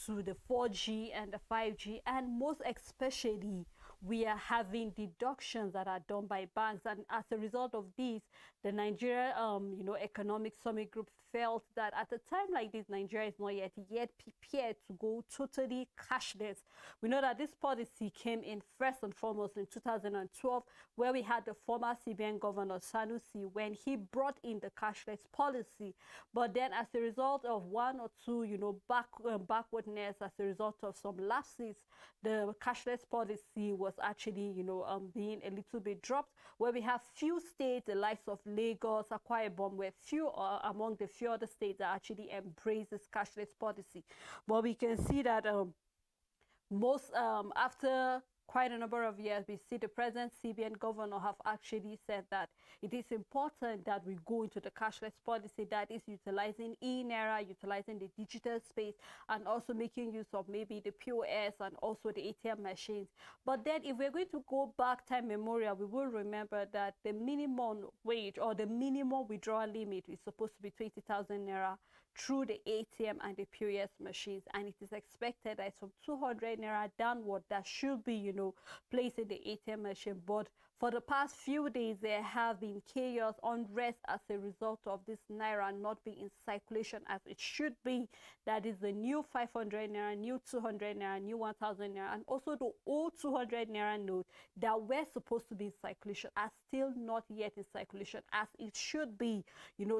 to the 4G and the 5G, and most especially we are having deductions that are done by banks, and as a result of this, the Nigeria Economic Summit Group felt that at a time like this, Nigeria is not yet prepared to go totally cashless. We know that this policy came in first and foremost in 2012, where we had the former CBN governor Sanusi when he brought in the cashless policy. But then, as a result of one or two, backwardness, as a result of some lapses, the cashless policy was actually, being a little bit dropped, where we have few states, the likes of Lagos, Akwa Ibom, where few among the few other states that actually embrace this cashless policy. But we can see that most after quite a number of years, we see the present CBN governor have actually said that it is important that we go into the cashless policy that is utilizing e-Naira, utilizing the digital space, and also making use of maybe the POS and also the ATM machines. But then if we're going to go back time memorial, we will remember that the minimum wage or the minimum withdrawal limit is supposed to be 20,000 Naira through the ATM and the POS machines, and it is expected that from 200 Naira downward that should be, placed in the ATM machine. But for the past few days, there have been chaos, unrest as a result of this Naira not being in circulation as it should be. That is the new 500 Naira, new 200 Naira, new 1,000 Naira, and also the old 200 Naira note that were supposed to be in circulation are still not yet in circulation as it should be.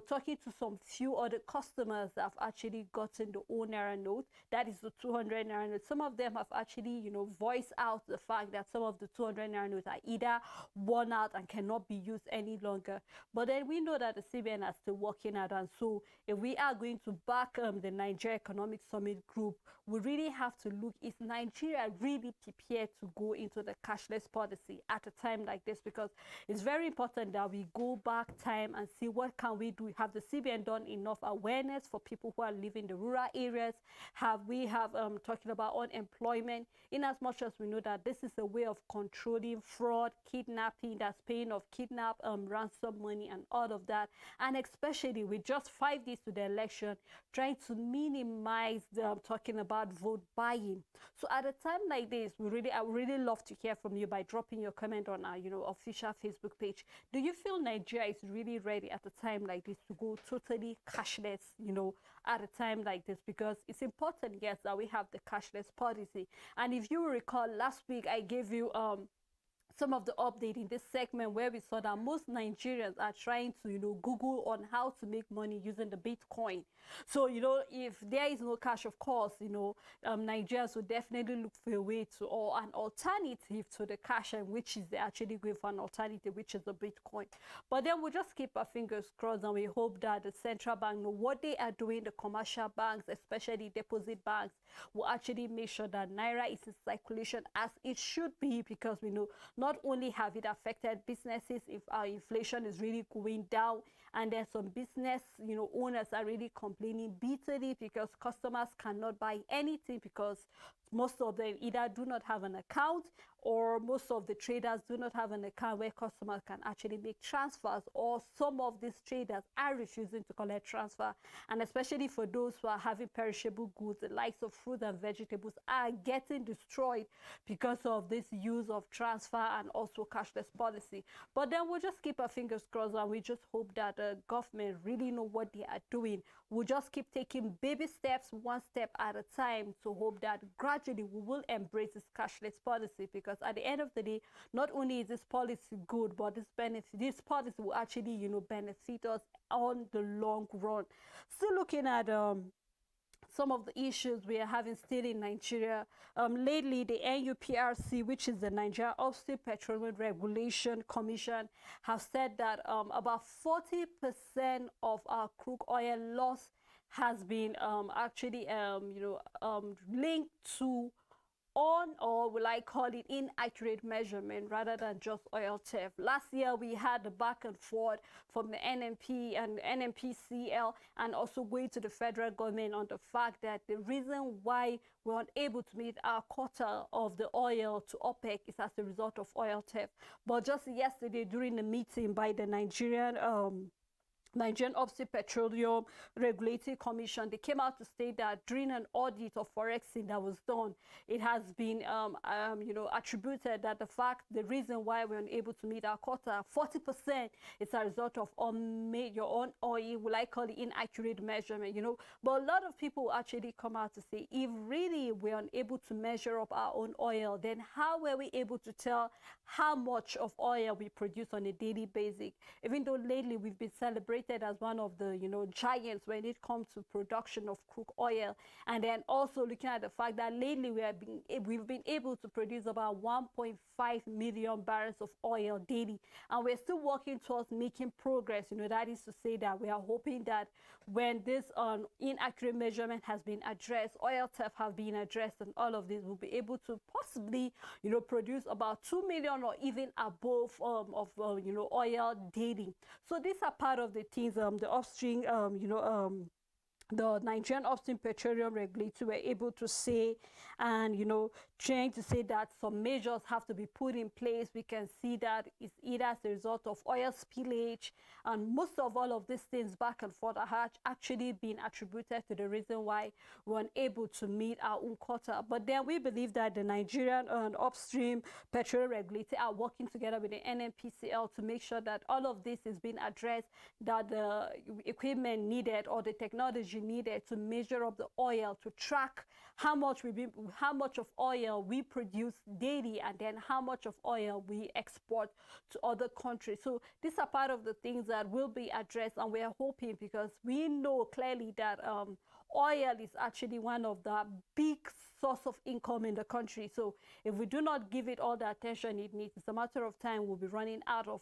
Talking to some few other customers that have actually gotten the old Naira note, that is the 200 Naira note. Some of them have actually, voiced out the fact that some of the 200 Naira notes are either worn out and cannot be used any longer. But then we know that the CBN are still working out, and so if we are going to back the Nigeria Economic Summit Group, we really have to look, is Nigeria really prepared to go into the cashless policy at a time like this? Because it's very important that we go back time and see what can we do. Have the CBN done enough awareness for people who are living in the rural areas? Have we talking about unemployment, in as much as we know that this is a way of controlling fraud, kidnapping, that's paying of kidnap, ransom money and all of that, and especially with just 5 days to the election, trying to minimize talking about vote buying. So at a time like this, I would really love to hear from you by dropping your comment on our official Facebook page. Do you feel Nigeria is really ready at a time like this to go totally cashless, at a time like this? Because it's important, yes, that we have the cashless policy. And if you recall, last week I gave you some of the update in this segment where we saw that most Nigerians are trying to, Google on how to make money using the Bitcoin. So, if there is no cash, of course, Nigerians will definitely look for a way to, or an alternative to the cash, and which is they're actually going for an alternative, which is the Bitcoin. But then we'll just keep our fingers crossed, and we hope that the central bank know what they are doing. The commercial banks, especially deposit banks, will actually make sure that Naira is in circulation as it should be, because we know not only have it affected businesses if our inflation is really going down, and there's some business owners are really complaining bitterly because customers cannot buy anything because most of them either do not have an account, or most of the traders do not have an account where customers can actually make transfers, or some of these traders are refusing to collect transfer. And especially for those who are having perishable goods, the likes of fruit and vegetables are getting destroyed because of this use of transfer and also cashless policy. But then we'll just keep our fingers crossed, and we just hope that the government really know what they are doing. We'll just keep taking baby steps, one step at a time, to hope that gradually we will embrace this cashless policy. Because at the end of the day, not only is this policy good, but this policy will actually, benefit us on the long run. Still looking at some of the issues we are having still in Nigeria. Lately, the NUPRC, which is the Nigeria Upstream Petroleum Regulation Commission, have said that about 40% of our crude oil loss has been actually linked to or will I call it inaccurate measurement rather than just oil theft. Last year we had the back and forth from the NNP and NNPCL, and also going to the federal government on the fact that the reason why we weren't able to meet our quota of the oil to OPEC is as a result of oil theft. But just yesterday during the meeting by the Nigerian Nigerian Upstream Petroleum Regulatory Commission, they came out to state that during an audit of forexing that was done, it has been, attributed that the reason why we're unable to meet our quota, 40%, is a result of your own oil, will I call it inaccurate measurement, But a lot of people actually come out to say, if really we're unable to measure up our own oil, then how were we able to tell how much of oil we produce on a daily basis? Even though lately we've been celebrating as one of the giants when it comes to production of crude oil, and then also looking at the fact that lately we've been able to produce about 1.5 million barrels of oil daily, and we're still working towards making progress. That is to say that we are hoping that when this inaccurate measurement has been addressed, oil theft have been addressed, and all of this will be able to possibly produce about 2 million or even above of oil daily. So these are part of the things the upstream the Nigerian Upstream Petroleum Regulator were able to say, and trying to say that some measures have to be put in place. We can see that it's either as a result of oil spillage, and most of all of these things back and forth have actually been attributed to the reason why we're unable to meet our own quota. But then we believe that the Nigerian Upstream Petroleum Regulator are working together with the NNPCL to make sure that all of this is being addressed, that the equipment needed or the technology needed to measure up the oil, to track how much of oil we produce daily, and then how much of oil we export to other countries. So these are part of the things that will be addressed, and we are hoping, because we know clearly that oil is actually one of the big source of income in the country. So if we do not give it all the attention it needs, it's a matter of time we'll be running out of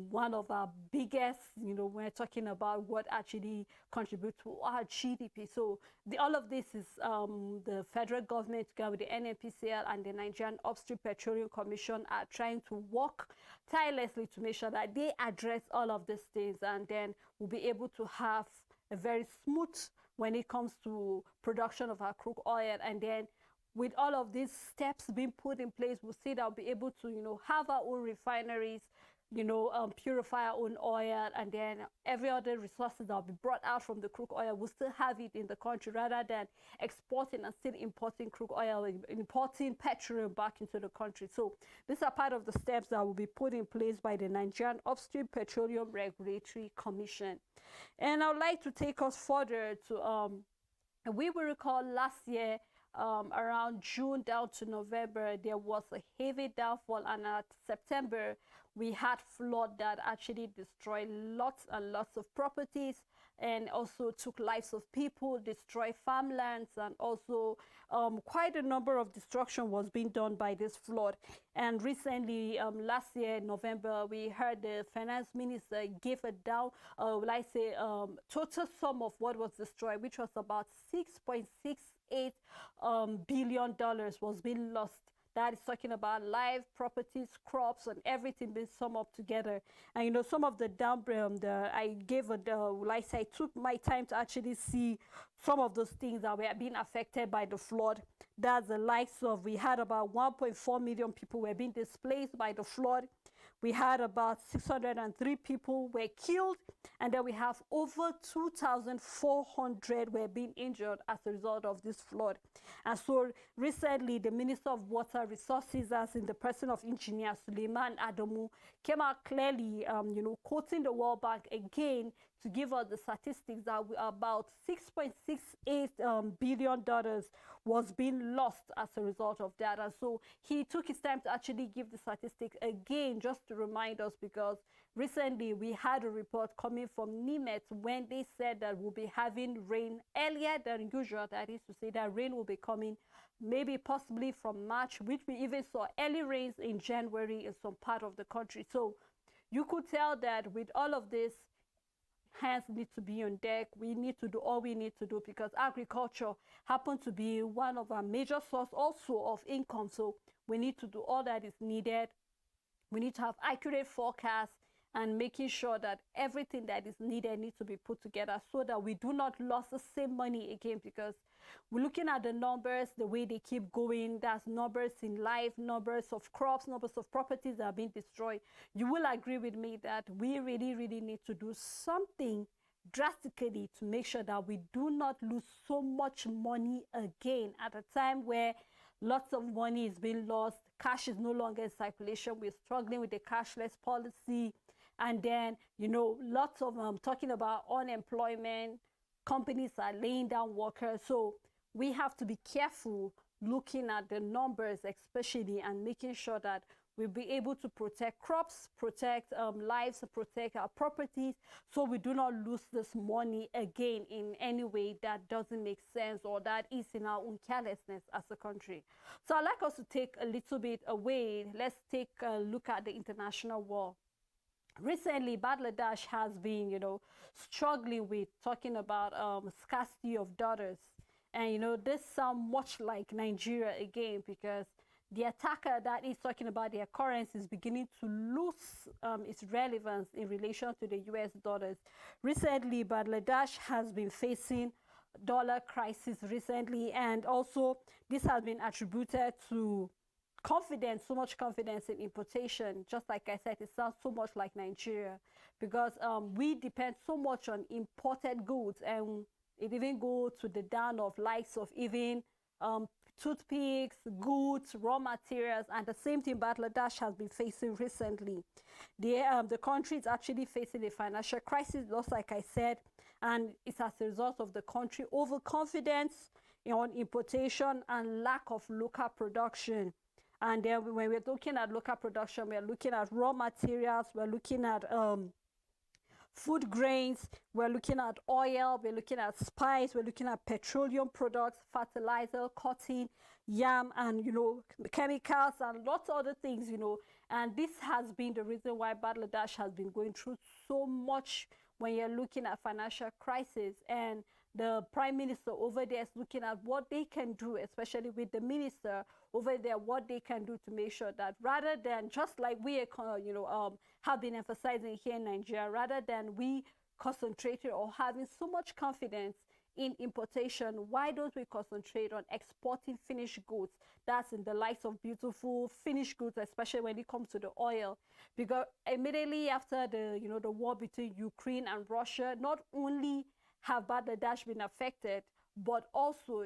one of our biggest, we're talking about what actually contributes to our GDP. So all of this is the federal government together with the NNPCL and the Nigerian Upstream Petroleum Commission are trying to work tirelessly to make sure that they address all of these things, and then we'll be able to have a very smooth when it comes to production of our crude oil. And then with all of these steps being put in place, we'll see that we'll be able to have our own refineries, purify our own oil, and then every other resources that will be brought out from the crude oil, we'll still have it in the country, rather than exporting and still importing crude oil, importing petroleum back into the country. So these are part of the steps that will be put in place by the Nigerian Upstream Petroleum Regulatory Commission. And I would like to take us further to we will recall last year, around June down to November, there was a heavy downfall, and at September we had flood that actually destroyed lots and lots of properties, and also took lives of people, destroyed farmlands, and also quite a number of destruction was being done by this flood. And recently, last year, November, we heard the finance minister give a total sum of what was destroyed, which was about $6.68 billion was being lost. That is talking about live properties, crops, and everything being summed up together. And some of the I took my time to actually see some of those things that were being affected by the flood. That's the likes of, we had about 1.4 million people were being displaced by the flood. We had about 603 people were killed, and then we have over 2,400 were being injured as a result of this flood. And so recently, the Minister of Water Resources, as in the person of Engineer Suleiman Adamu, came out clearly, quoting the World Bank again to give us the statistics that about $6.68 billion was being lost as a result of that. And so he took his time to actually give the statistics again, just to remind us, because recently we had a report coming from NIMET when they said that we'll be having rain earlier than usual. That is to say that rain will be coming maybe possibly from March, which we even saw early rains in January in some part of the country. So you could tell that with all of this, hands need to be on deck. We need to do all we need to do, because agriculture happens to be one of our major source also of income. So we need to do all that is needed. We need to have accurate forecasts, and making sure that everything that is needed needs to be put together so that we do not lose the same money again, because we're looking at the numbers, the way they keep going. That's numbers in life, numbers of crops, numbers of properties that are being destroyed. You will agree with me that we really, really need to do something drastically to make sure that we do not lose so much money again at a time where lots of money is being lost, cash is no longer in circulation, we're struggling with the cashless policy, and then lots of talking about unemployment, companies are laying down workers. So we have to be careful looking at the numbers especially, and making sure that we'll be able to protect crops, protect lives, protect our properties, so we do not lose this money again in any way that doesn't make sense or that is in our own carelessness as a country. So I'd like us to take a little bit away. Let's take a look at the international war. Recently, Bangladesh has been, struggling with talking about scarcity of daughters. And, this sounds much like Nigeria again, because the attacker that is talking about their currency is beginning to lose its relevance in relation to the US dollars. Recently, Bangladesh has been facing dollar crisis recently, and also this has been attributed to confidence, so much confidence in importation. Just like I said, it sounds so much like Nigeria, because we depend so much on imported goods, and it even goes to the down of likes of even toothpicks, goods, raw materials, and the same thing Bangladesh has been facing recently. The country is actually facing a financial crisis, just like I said, and it's as a result of the country overconfidence on importation and lack of local production. And then when we're looking at local production, we're looking at raw materials, we're looking at food grains, we're looking at oil, we're looking at spice, we're looking at petroleum products, fertilizer, cotton, yam, and chemicals, and lots of other things, and this has been the reason why Bangladesh has been going through so much when you're looking at financial crisis. And the prime minister over there is looking at what they can do, especially with the minister over there, what they can do to make sure that rather than just like we have been emphasizing here in Nigeria, rather than we concentrated or having so much confidence in importation, why don't we concentrate on exporting finished goods? That's in the likes of beautiful finished goods, especially when it comes to the oil. Because immediately after the war between Ukraine and Russia, not only have Bangladesh been affected, but also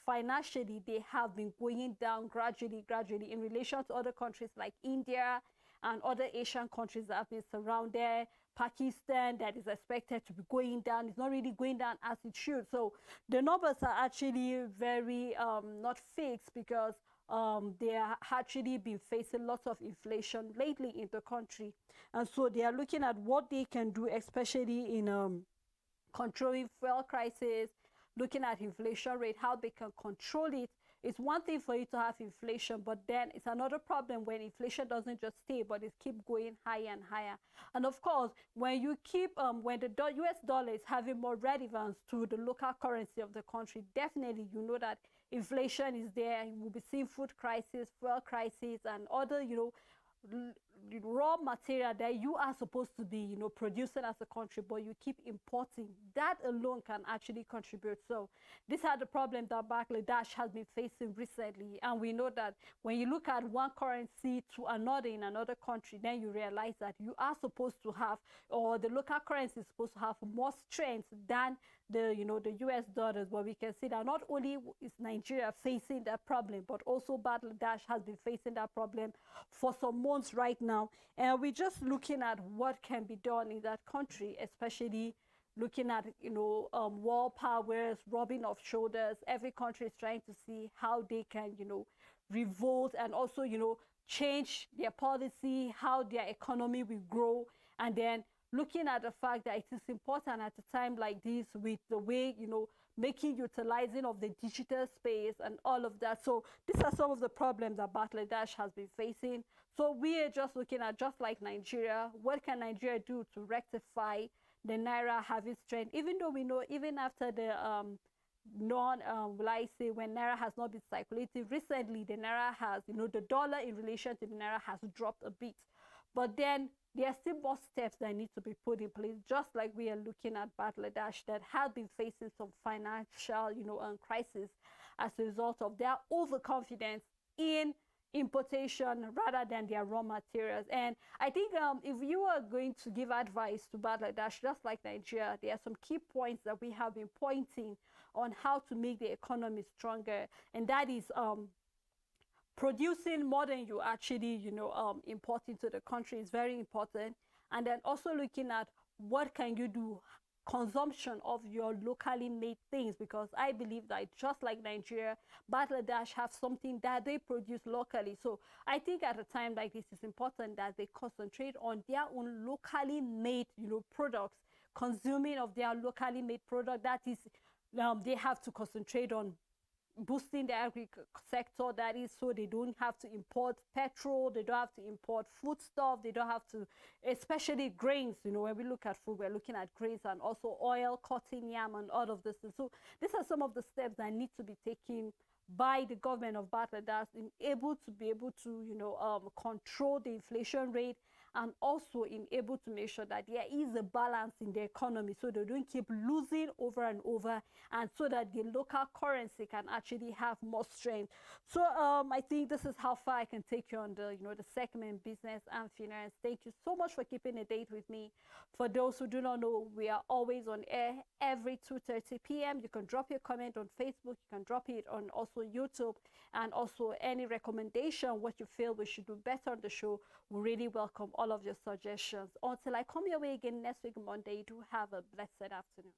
financially they have been going down gradually in relation to other countries like India and other Asian countries that have been surrounded. Pakistan, that is expected to be going down, it's not really going down as it should. So the numbers are actually very not fixed, because they are actually been facing lots of inflation lately in the country, and so they are looking at what they can do, especially in controlling fuel crisis, looking at inflation rate, how they can control it. It's one thing for you to have inflation, but then it's another problem when inflation doesn't just stay, but it keep going higher and higher. And of course, when you keep when the US dollar is having more relevance to the local currency of the country, definitely you know that inflation is there. You will be seeing food crisis, fuel crisis, and other raw material that you are supposed to be producing as a country, but you keep importing. That alone can actually contribute. So these are the problems that Bangladesh has been facing recently, and we know that when you look at one currency to another in another country, then you realize that you are supposed to have, or the local currency is supposed to have more strength than the US dollars. But we can see that not only is Nigeria facing that problem, but also Bangladesh has been facing that problem for some months right now. And we're just looking at what can be done in that country, especially looking at world powers rubbing off shoulders. Every country is trying to see how they can revolt, and also change their policy, how their economy will grow. And then looking at the fact that it is important at a time like this, with the way making utilizing of the digital space and all of that. So these are some of the problems that Bangladesh has been facing. So we are just looking at, just like Nigeria, what can Nigeria do to rectify the Naira having strength, even though we know even after the will I say, when Naira has not been circulating recently, the Naira has, the dollar in relation to the Naira has dropped a bit. But then there are still more steps that need to be put in place, just like we are looking at Bangladesh that have been facing some financial, crisis as a result of their overconfidence in importation rather than their raw materials. And I think if you are going to give advice to Bangladesh, just like Nigeria, there are some key points that we have been pointing on how to make the economy stronger, and that is producing more than you actually, import into the country is very important. And then also looking at what can you do, consumption of your locally made things, because I believe that just like Nigeria, Bangladesh have something that they produce locally. So I think at a time like this, it's important that they concentrate on their own locally made, products, consuming of their locally made product. That is, they have to concentrate on boosting the agriculture sector, that is, so they don't have to import petrol, they don't have to import foodstuff, they don't have to, especially grains. When we look at food, we're looking at grains and also oil, cotton, yam, and all of this. So these are some of the steps that need to be taken by the government of Bangladesh in able to control the inflation rate, and also in able to make sure that there is a balance in the economy, so they don't keep losing over and over, and so that the local currency can actually have more strength. So I think this is how far I can take you on the segment business and finance. Thank you so much for keeping a date with me. For those who do not know, we are always on air every 2:30 p.m. You can drop your comment on Facebook, you can drop it on also YouTube, and also any recommendation, what you feel we should do better on the show. We really welcome all of your suggestions. Until I come your way again next week, Monday, do have a blessed afternoon.